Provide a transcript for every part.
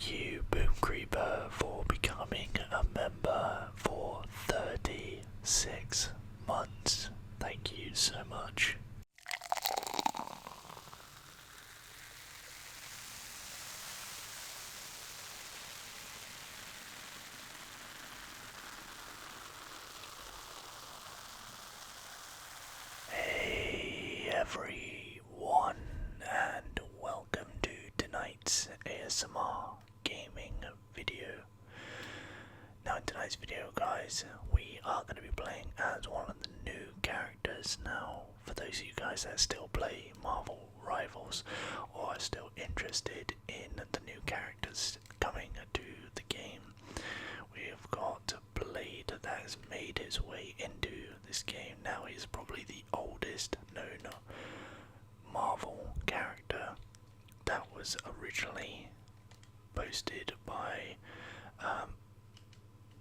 Thank you, Boom Creeper, for becoming a member for 36 months. Thank you so much. Hey everyone, and welcome to tonight's ASMR gaming video. Now in tonight's video guys, we are going to be playing as one of the new characters. Now for those of you guys that still play Marvel Rivals or are still interested in the new characters coming to the game, we've got Blade that has made his way into this game. Now he's probably the oldest known Marvel character that was originally posted by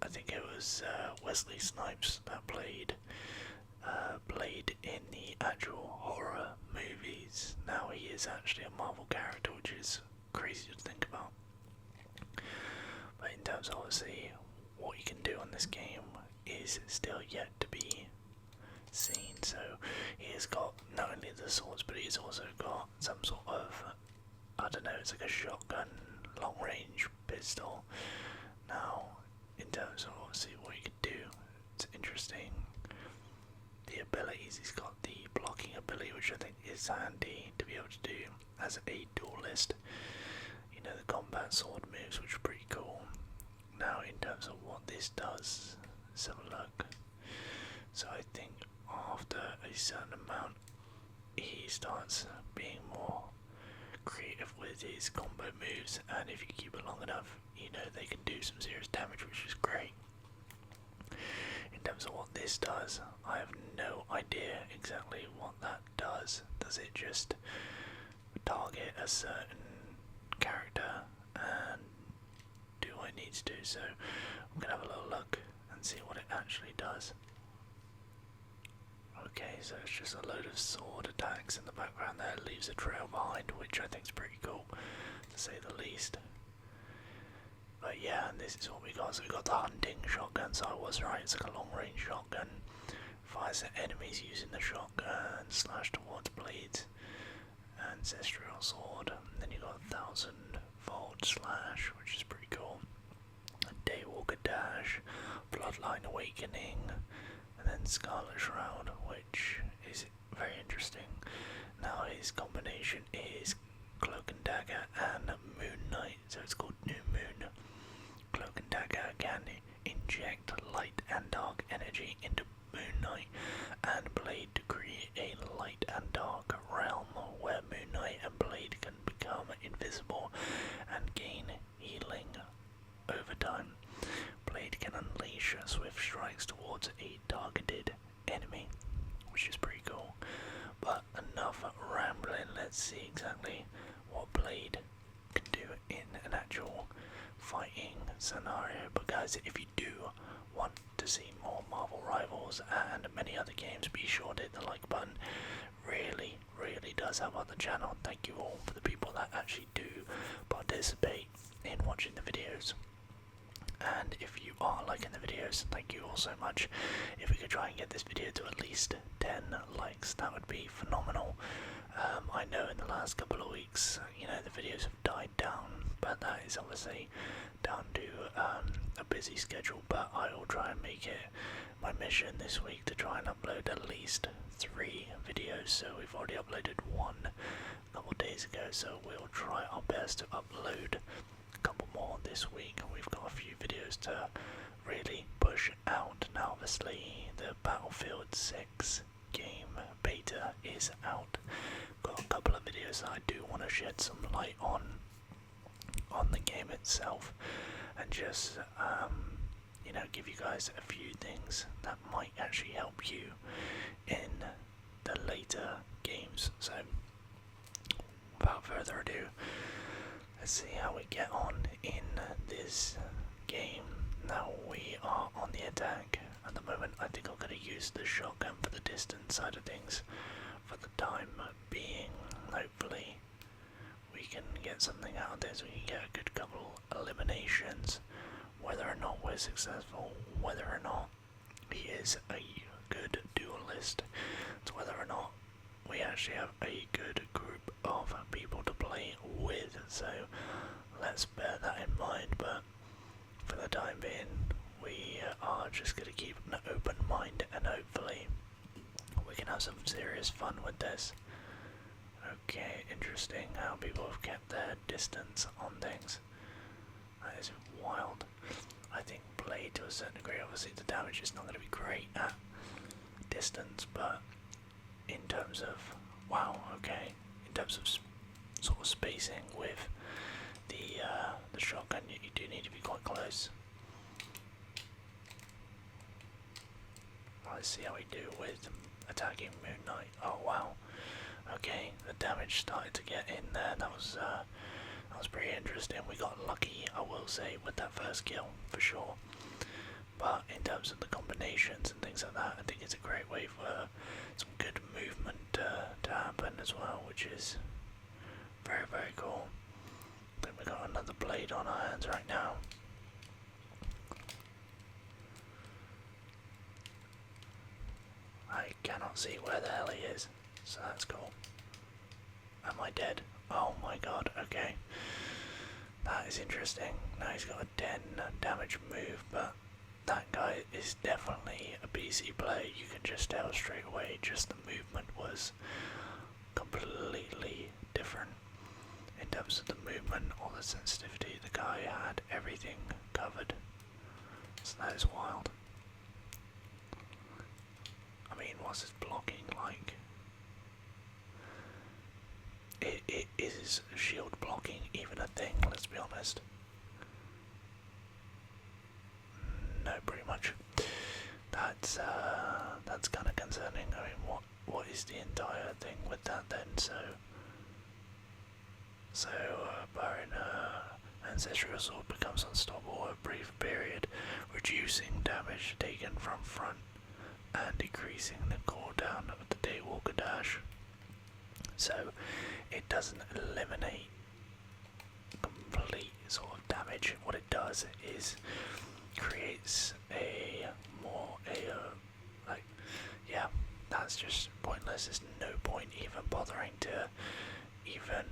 I think it was Wesley Snipes that played Blade in the actual horror movies. Now he is actually a Marvel character, which is crazy to think about. But in terms of obviously what you can do on this game is still yet to be seen. So he has got not only the swords, but he's also got some sort of, I don't know, it's like a shotgun, long range pistol. Now in terms of obviously what you can do, it's interesting. The abilities, he's got the blocking ability, which I think is handy to be able to do as a duelist. You know, the combat sword moves, which are pretty cool. Now in terms of what this does, let's have a look. So I think after a certain amount he starts being more creative with his combo moves, and if you keep it long enough, you know, they can do some serious damage, which is great. In terms of what this does, I have no idea exactly what that does. Does it just target a certain character and do what it needs to do? So I'm gonna have a little look and see what it actually does. Okay, so it's just a load of sword attacks in the background there. It leaves a trail behind, which I think is pretty cool, to say the least. But yeah, and this is what we got. So we got the hunting shotgun, so I was right, it's like a long range shotgun. Fires at enemies using the shotgun, slash towards blades, ancestral sword. And then you got 1000-volt slash, which is pretty cool. A Daywalker dash, bloodline awakening, and then Scarlet Shroud, which is very interesting. Now his combination is Cloak and Dagger and Moon Knight, so it's called New Moon. Cloak and Dagger can inject light and dark energy into Moon Knight, and Blade to create a light and dark realm where Moon Knight and Blade can become invisible and gain healing over time. Blade can unleash swift strikes towards a targeted enemy, which is pretty cool. But enough rambling, let's see exactly what Blade can do in an actual fighting scenario. But guys, if you do want to see more Marvel Rivals and many other games, be sure to hit the like button. Really does help out the channel. Thank you all for the people that actually do participate in watching the videos. And if you are liking the videos, thank you all so much. If we could try and get this video to at least 10 likes, that would be phenomenal. I know in the last couple of weeks, you know, the videos have died down, but that is obviously down to a busy schedule. But I will try and make it my mission this week to try and upload at least 3 videos. So we've already uploaded one a couple of days ago, so we'll try our best to upload a couple more this week. We've got a few videos to really push out. Now obviously the Battlefield 6 game beta is out. Got a couple of videos that I do want to shed some light on the game itself, and just you know, give you guys a few things that might actually help you in the later games. So without further ado, let's see how we get on in this game. Now we are on the attack at the moment. I think I'm going to use the shotgun for the distance side of things for the time being. Hopefully we can get something out of this. We can get a good couple eliminations, whether or not we're successful, whether or not he is a good duelist, it's whether or not we actually have a good group of people to play with. So let's bear that in mind, but for the time being we are just going to keep an open mind, and hopefully we can have some serious fun with this. Okay, interesting how people have kept their distance on things. That is wild. I think blade to a certain degree, obviously the damage is not going to be great at distance, but in terms of, wow, okay, in terms of sort of spacing with the shotgun, you do need to be quite close. Let's see how we do with attacking Moon Knight. Oh wow, okay, the damage started to get in there. That was pretty interesting. We got lucky, I will say, with that first kill for sure. But in terms of the combinations and things like that, I think it's a great way for some good movement to happen as well, which is very, very cool. I think we've got another blade on our hands right now. I cannot see where the hell he is, so that's cool. Am I dead? Oh my god, okay. That is interesting. Now he's got a 10 damage move, but that guy is definitely a PC player. You can just tell straight away, just the movement was completely different. In terms of the movement or the sensitivity, the guy had everything covered. So that is wild. I mean, what's his blocking like? Is shield blocking even a thing, let's be honest? No, pretty much. That's kind of concerning. I mean, what is the entire thing with that then? So Baron Ancestral Sword becomes unstoppable for a brief period, reducing damage taken from front and decreasing the cooldown of the Daywalker dash. So it doesn't eliminate complete sort of damage. What it does is creates yeah, that's just pointless. There's no point even bothering to even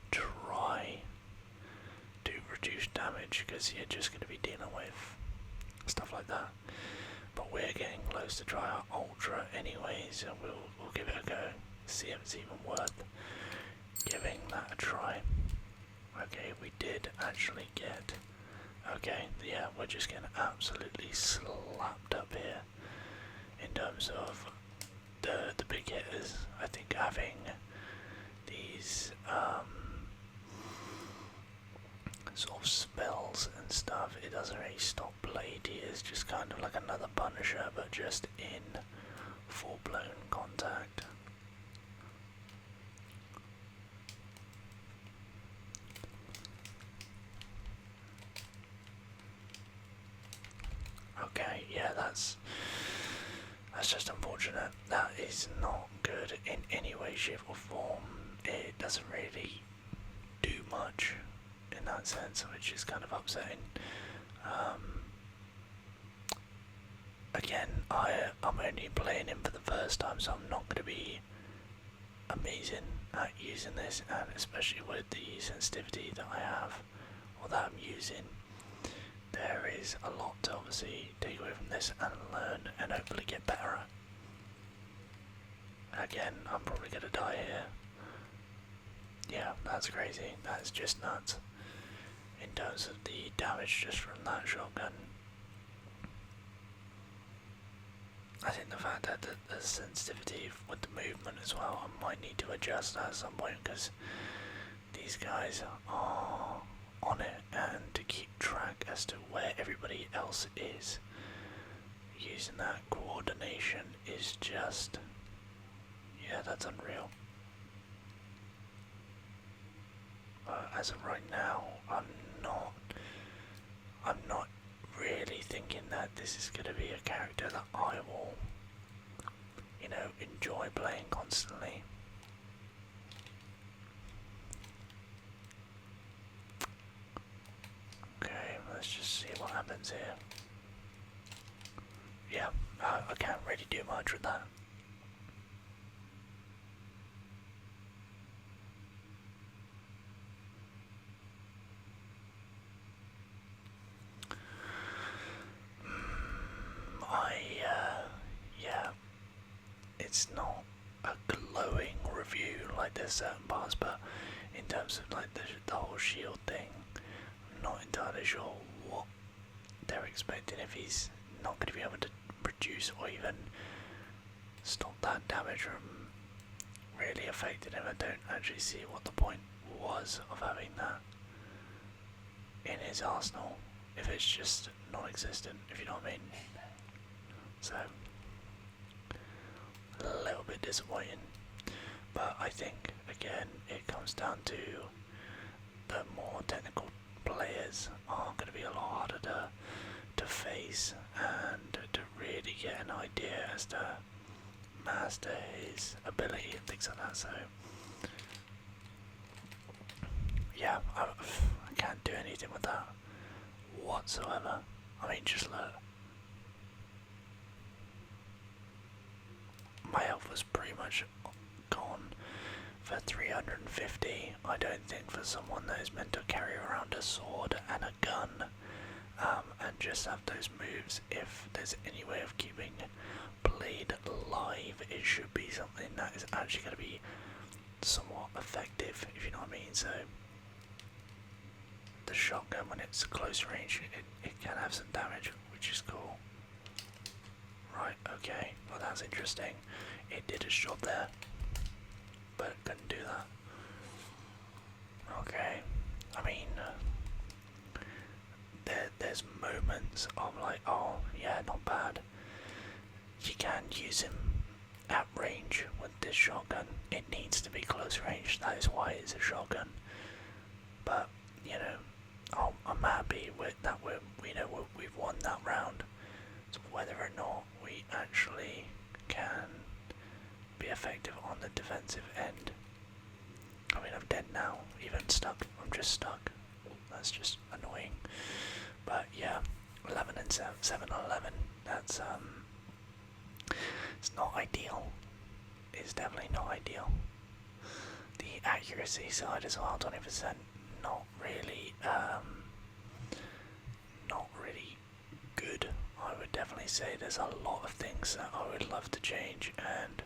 try to reduce damage, because you're just going to be dealing with stuff like that. But we're getting close to try our ultra anyway, so we'll give it a go, see if it's even worth giving that a try. Okay, we did actually get, okay, yeah, we're just getting absolutely slapped up here in terms of the big hitters. I think having these sort of spells and stuff, it doesn't really stop Blade. He is just kind of like another Punisher, but just in full-blown contact. Okay, yeah, that's just unfortunate. That is not good in any way, shape or form. It doesn't really do much in that sense, which is kind of upsetting. Again, I'm only playing him for the first time, so I'm not going to be amazing at using this, and especially with the sensitivity that I have, or that I'm using, there is a lot to obviously take away from this and learn and hopefully get better at. Again, I'm probably going to die here. Yeah, that's crazy. That's just nuts. In terms of the damage just from that shotgun, I think the fact that the sensitivity with the movement as well, I might need to adjust that at some point, because these guys are on it, and to keep track as to where everybody else is, using that coordination is just, yeah, that's unreal. As of right now, I'm not really thinking that this is going to be a character that I will, enjoy playing constantly. items here. Yeah, I can't really do much with that. Yeah, it's not a glowing review like there's certain parts, but in terms of like the whole shield thing, I'm not entirely sure what they're expecting if he's not going to be able to produce or even stop that damage from really affecting him. I don't actually see what the point was of having that in his arsenal if it's just non-existent, if you know what I mean. So a little bit disappointing, but I think again it comes down to the more technical players are going to be a lot harder to face and to really get an idea as to master his ability and things like that. So yeah, I can't do anything with that whatsoever. I mean, just look. My health was pretty much gone for 350. I don't think for someone that is meant to carry around a sword and a gun and just have those moves, if there's any way of keeping Blade alive, it should be something that is actually going to be somewhat effective, if you know what I mean. So the shotgun, when it's close range, it can have some damage, which is cool. Right, okay, well that's interesting. It did its job there, but it couldn't do that. Okay, I mean, there's moments of like, oh yeah, not bad. You can use him at range with this shotgun. It needs to be close range, that is why it's a shotgun. But, you know, I'm happy with that we've won that round. So whether or not we actually can be effective on the defensive end. I mean, I'm dead now, even stuck. I'm just stuck. That's just annoying. But yeah, 11 and 7 on 11. That's it's not ideal. It's definitely not ideal. The accuracy side as well, 20%. Not really good. I would definitely say there's a lot of things that I would love to change and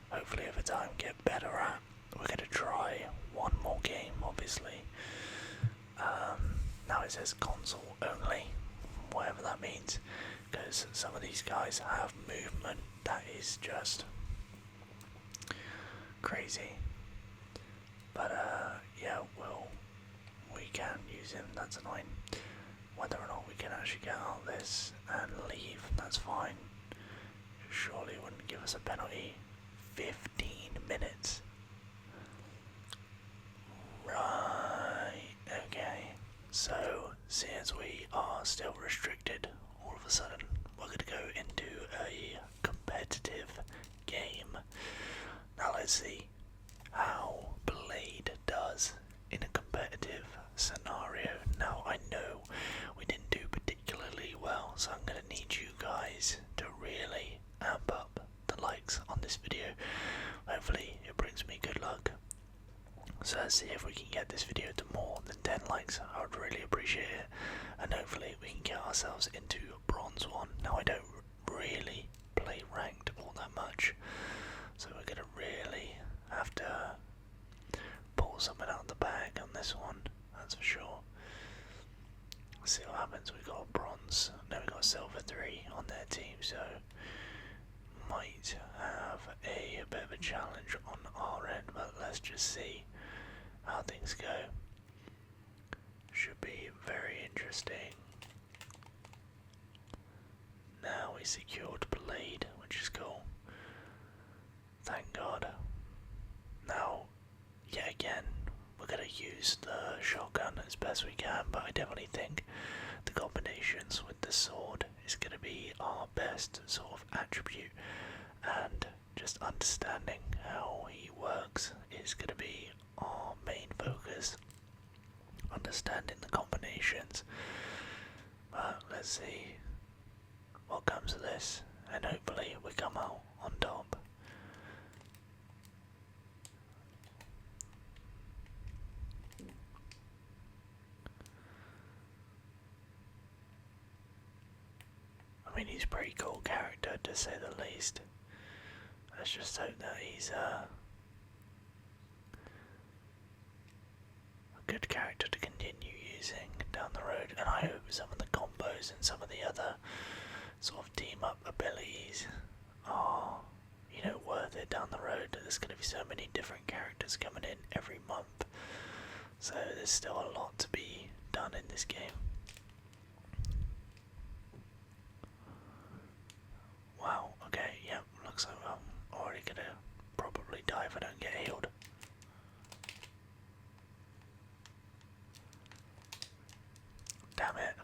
hopefully over time get better at. We're going to try one more game, obviously. Now it says console only, whatever that means, because some of these guys have movement that is just crazy. But yeah, we can use him, that's annoying. Whether or not we can actually get out of this and leave, that's fine. Surely it wouldn't give us a penalty. 15 minutes. Right, okay. So, since we are still restricted, all of a sudden we're going to go into a competitive game. Now let's see how Blade does in a competitive scenario. Now I know we didn't do particularly well, so I'm going to need you guys to really amp up the likes on this video. Hopefully it brings me good luck. So let's see if we can get this video to more than 10 likes. I would really appreciate it, and hopefully we can get ourselves into Bronze 1. Now I don't really play ranked all that much, so we're going to really have to pull something out of the bag on this one, that's for sure. Let's see what happens. We got a bronze, no, we got a silver 3 on their team, so might have a bit of a challenge on our end, but let's just see how things go. Should be very interesting. Now we secured Blade, which is cool. Thank God. Now, yet again, we're going to use the shotgun as best we can, but I definitely think the combinations with the sword is going to be our best sort of attribute, and just understanding how he works is going to be our main focus. Understanding the combinations. But let's see what comes of this, and hopefully we come out on top. I mean, he's a pretty cool character to say the least. Let's just hope that he's a good character to continue using down the road, and I hope some of the combos and some of the other sort of team up abilities are, you know, worth it down the road. There's going to be so many different characters coming in every month, so there's still a lot to be done in this game. Wow, okay, yeah, looks like I'm already gonna probably die if I don't get healed. Damn it.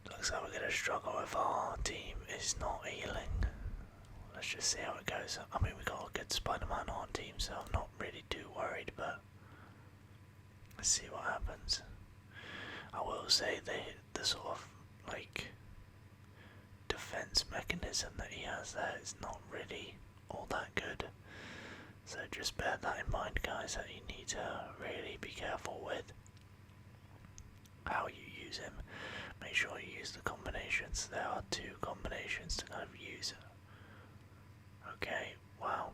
Looks like we're gonna struggle if our team is not healing. Let's just see how it goes. I mean, we got a good Spider-Man on team, so I'm not really too worried, but let's see what happens. I will say the sort of, like, defense mechanism that he has there is not really all that good. So just bear that in mind, guys, that you need to really be careful with how you use him. Make sure you use the combinations. There are 2 combinations to kind of use. Okay, wow.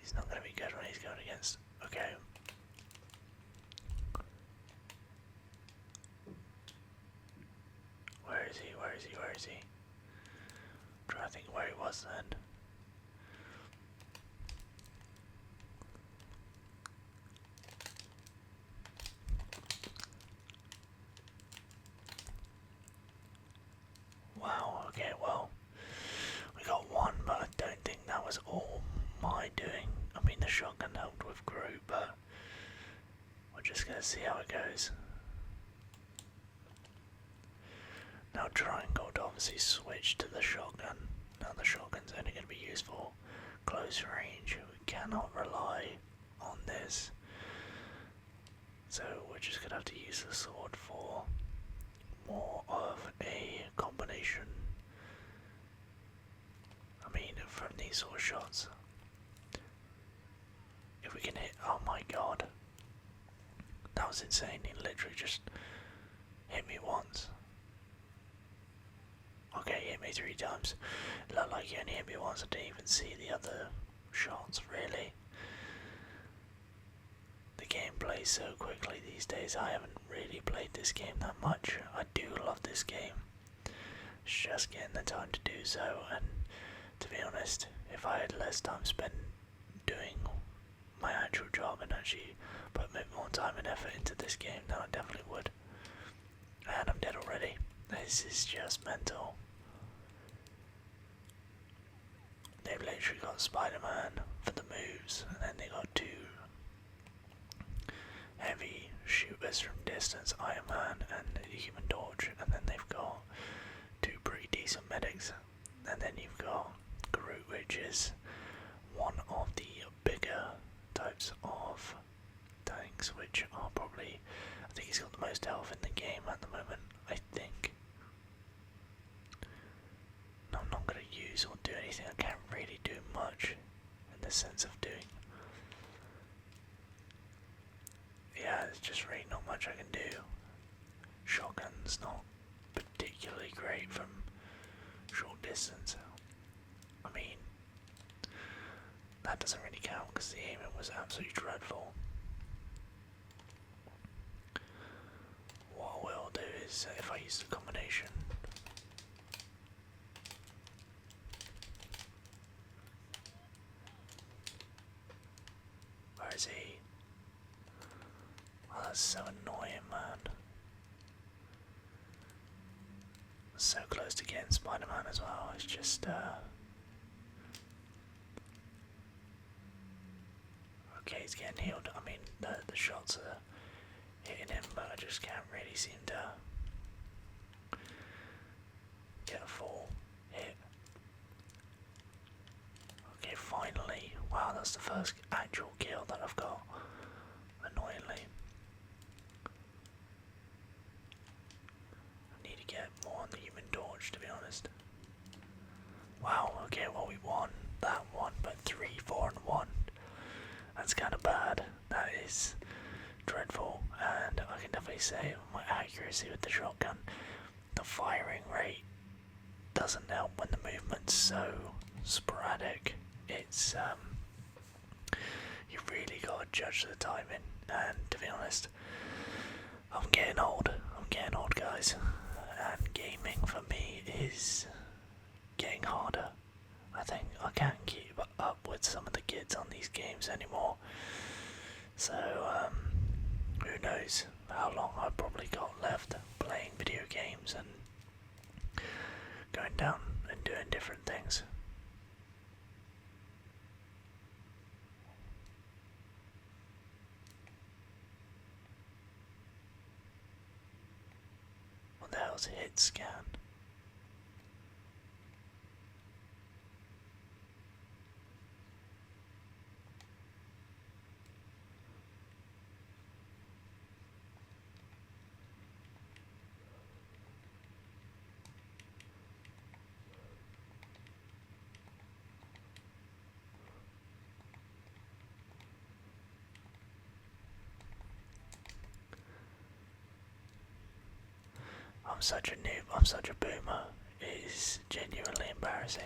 He's not going to be good when he's going against. Okay. Where is he? Where is he? Where is he? I'm trying to think where he was then. Wow, okay, well, we got 1, but I don't think that was all my doing. I mean, the shotgun helped with Groot, but we're just going to see how it goes. Now Triangle obviously switch to the shotgun. Now the shotgun's only going to be used for close range. We cannot rely on this. So we're just going to have to use the sword for more of a combination. I mean, from these sort of shots. If we can hit, oh my god. That was insane, he literally just hit me once. Okay, he hit me 3 times. It looked like he only hit me once, I didn't even see the other shots, really. The game plays so quickly these days. I haven't really played this game that much. I do love this game. It's just getting the time to do so, and to be honest, if I had less time spent doing my actual job and actually put a bit more time and effort into this game, then I definitely would. And I'm dead already. This is just mental. They've literally got Spider-Man for the moves, and then they got 2 heavy shooters from distance, Iron Man and the Human Torch, and then they've got 2 pretty decent medics, and then you've got Groot, which is one of the bigger types of tanks, which are probably, I think he's got the most health in the game at the moment, I think. No, I'm not going to use or do anything. I can't really do much in the sense of doing. Yeah, there's just really not much I can do. Shotgun's not particularly great from short distance. I mean, that doesn't really count because the aiming was absolutely dreadful. What I will do is, if I use the combination, where is he? Oh, that's so annoying, man. So close to getting Spider-Man as well. It's just, okay, he's getting healed. I mean, the shots are hitting him, but I just can't really seem to get a full hit. Okay, finally. Wow, that's the first actual kill that I've got. Annoyingly. get more on the Human Torch, to be honest. Wow, okay, well we won that one, but 3, 4 and 1. That's kind of bad. That is dreadful, and I can definitely say my accuracy with the shotgun, the firing rate doesn't help when the movement's so sporadic. It's you really gotta judge the timing, and to be honest, I'm getting old. Guys, and gaming for me is getting harder. I think I can't keep up with some of the kids on these games anymore. So, who knows how long I've probably got left playing video games and going down and doing different things. What the hell's a hit scan? I'm such a noob, I'm such a boomer. It is genuinely embarrassing.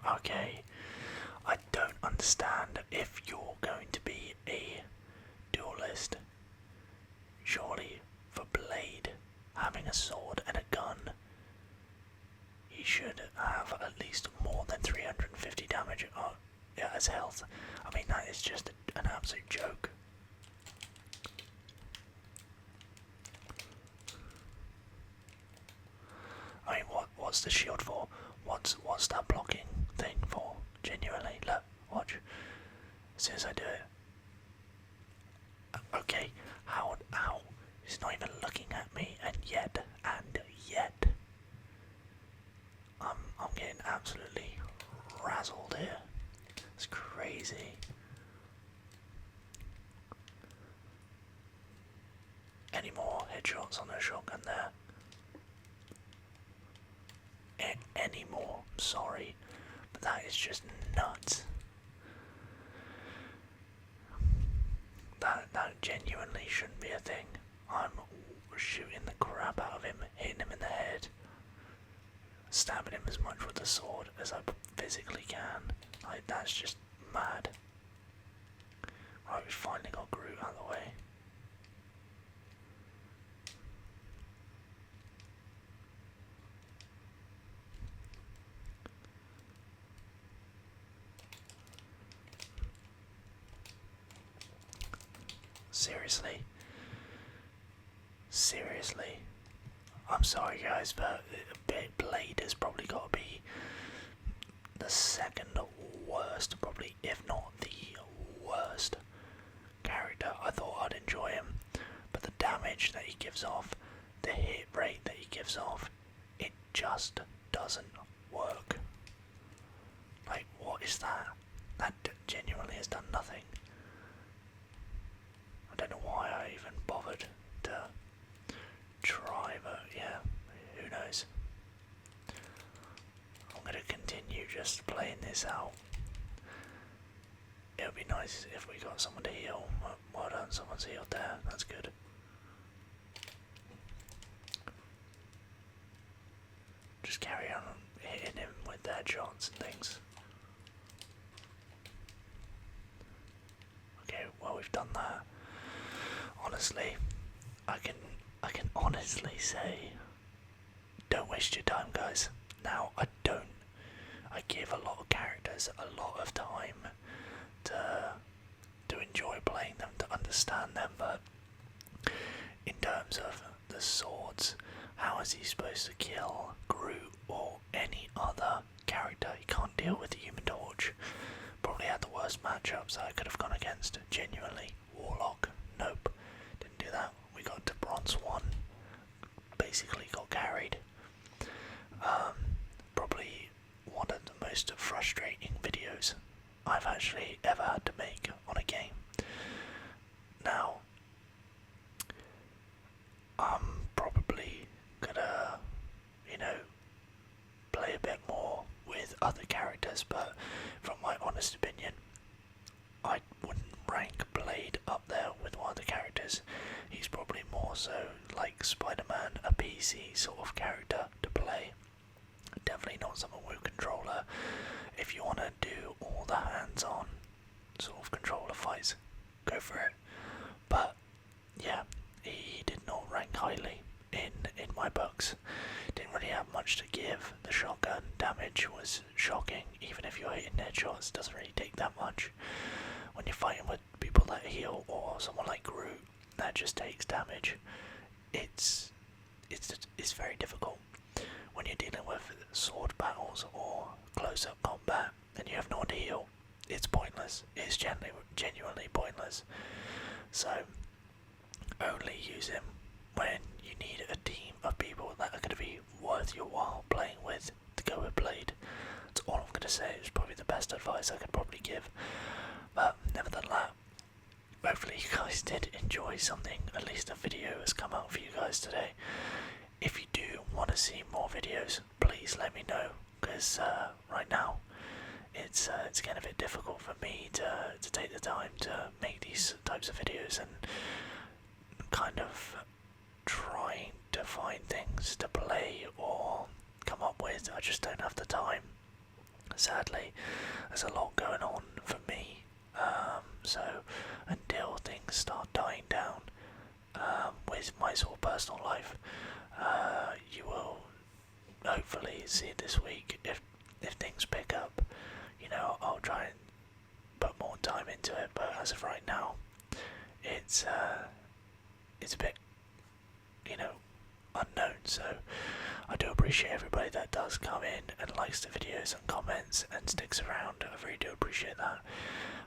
Okay, I don't understand if you're going to be a duelist. Surely, for Blade, having a sword and a gun, he should have at least more than 350 damage as health. I mean, that is just an absolute joke. I mean, what's the shield for? What's that blocking thing for? Genuinely, look, watch. As soon as I do it. Okay, how? He's not even looking at me, and yet. I'm getting absolutely razzled here. It's crazy. Any more headshots on the shotgun there? Any more? I'm sorry, but that is just nuts. That genuinely shouldn't be a thing. I'm shooting the crap out of him, hitting him in the head, stabbing him as much with the sword as I physically can. Like, that's just mad. Right, we finally got Groot out of the way. Seriously, I'm sorry guys, but Blade has probably got to be the second worst, probably, if not the worst character. I thought I'd enjoy him, but the damage that he gives off, the hit rate that he gives off, it just doesn't work. Like, what is that? That genuinely has done nothing. I don't know why I even bothered to try, but yeah, who knows. I'm going to continue just playing this out. It would be nice if we got someone to heal. Well done, someone's healed there, that's good. Just carry on hitting him with their shots and things. Okay, well we've done that. Honestly, I can honestly say, don't waste your time, guys. Now, I give a lot of characters a lot of time to enjoy playing them, to understand them, but in terms of the swords, how is he supposed to kill Groot or any other character? He can't deal with the Human Torch. Probably had the worst matchups I could have gone against, genuinely. Warlock, nope, didn't do that. We got to Bronze 1, basically got carried. Probably one of the most frustrating video I've actually ever had to make on a game. Now, I'm probably gonna, you know, play a bit more with other characters, but from my honest opinion, I wouldn't rank Blade up there with one of the characters. He's probably more so like Spider-Man, a PC sort of character to play. Definitely not someone with a controller. If you want to do all the hands-on sort of controller fights, go for it. But yeah, he did not rank highly in my books. Didn't really have much to give. The shotgun damage was shocking. Even if you're hitting headshots, it doesn't really take that much. When you're fighting with people that heal, or someone like Groot that just takes damage, it's very difficult. When you're dealing with sword battles or close-up combat and you have no one to heal, it's pointless. It's genuinely pointless. So only use him when you need a team of people that are going to be worth your while playing with to go with Blade. That's all I'm going to say. It's probably the best advice I could probably give. But nevertheless, hopefully you guys did enjoy something. At least a video has come out for you guys today. If you do want to see more videos, please let me know, because right now it's getting a bit difficult for me to take the time to make these types of videos, and kind of trying to find things to play or come up with. I just don't have the time. Sadly, there's a lot going on for me. So until things start dying down with my sort of personal life, you will hopefully see it this week. If things pick up, you know, I'll try and put more time into it. But as of right now, it's a bit, you know, unknown. So I do appreciate everybody that does come in and likes the videos and comments and sticks around. I really do appreciate that.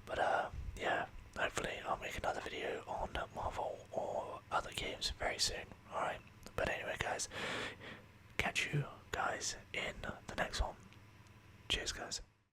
But yeah, hopefully I'll make another video on Marvel or other games very soon. Alright, but anyway guys, catch you guys in the next one. Cheers guys.